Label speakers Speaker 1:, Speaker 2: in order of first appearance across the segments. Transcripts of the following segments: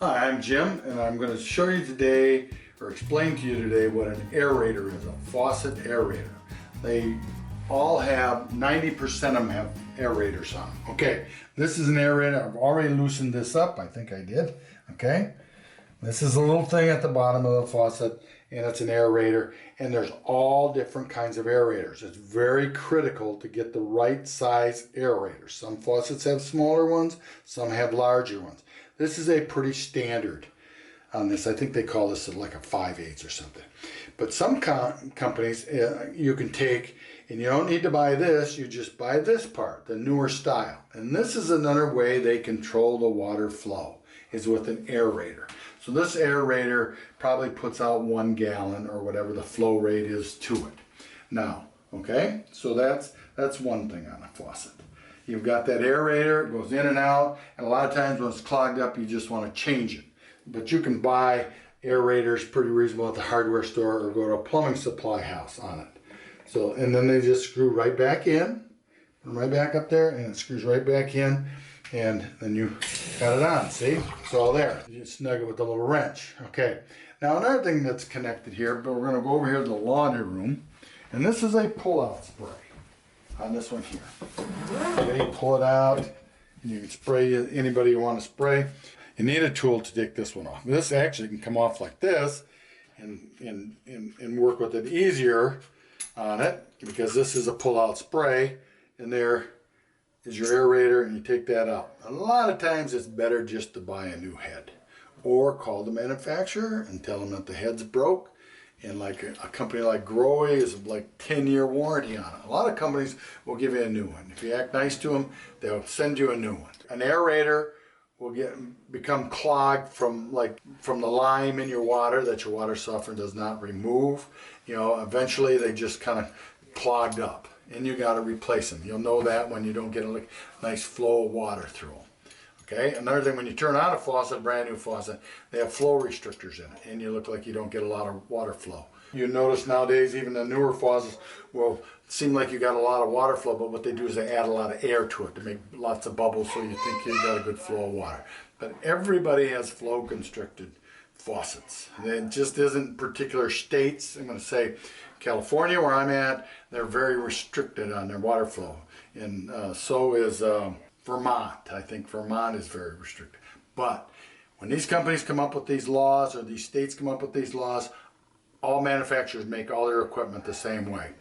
Speaker 1: Hi, I'm Jim, and I'm going to show you today, or explain to you today, what an aerator is, a faucet aerator. They all have, 90% of them have aerators on them. Okay, this is an aerator. I've already loosened this up. I think I did. Okay, this is a little thing at the bottom of the faucet, and it's an aerator, and there's all different kinds of aerators. It's very critical to get the right size aerators. Some faucets have smaller ones, some have larger ones. This is a pretty standard on this. I think they call this like a 5/8 or something. But some companies you can take, and you don't need to buy this, you just buy this part, the newer style. And this is another way they control the water flow, is with an aerator. So this aerator probably puts out 1 gallon or whatever the flow rate is to it. Now, okay, so that's one thing on a faucet. You've got that aerator, it goes in and out, and a lot of times when it's clogged up, you just want to change it. But you can buy aerators pretty reasonable at the hardware store or go to a plumbing supply house on it. So, and then they just screw right back in, right back up there, and it screws right back in, and then you got it on, see? It's all there. You just snug it with a little wrench. Okay, now another thing that's connected here, but we're gonna go over here to the laundry room, and this is a pull-out spray on this one here. Okay, you pull it out, and you can spray anybody you want to spray. You need a tool to take this one off. This actually can come off like this, and work with it easier on it, because this is a pull-out spray, and there is your aerator, and you take that out. A lot of times it's better just to buy a new head, or call the manufacturer and tell them that the head's broke. And like a company like Growe is like 10-year warranty on it. A lot of companies will give you a new one. If you act nice to them, they'll send you a new one. An aerator will become clogged from the lime in your water that your water softener does not remove. You know, eventually they just kind of clogged up, and you got to replace them. You'll know that when you don't get a nice flow of water through them. Okay, another thing, when you turn on a faucet, brand new faucet, they have flow restrictors in it, and you look like you don't get a lot of water flow. You notice nowadays even the newer faucets will seem like you got a lot of water flow, but what they do is they add a lot of air to it to make lots of bubbles, so you think you got a good flow of water. But everybody has flow constricted faucets. It just isn't particular states. I'm going to say California, where I'm at, they're very restricted on their water flow, and so is Vermont. I think Vermont is very restricted. But when these companies come up with these laws, or these states come up with these laws, all manufacturers make all their equipment the same way.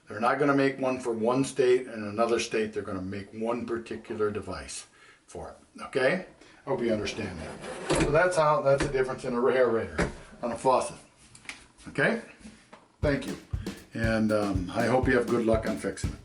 Speaker 1: They're not going to make one for one state, and another state they're going to make one particular device for it. Okay? I hope you understand that. So that's the difference in a aerator on a faucet. Okay? Thank you. And I hope you have good luck on fixing it.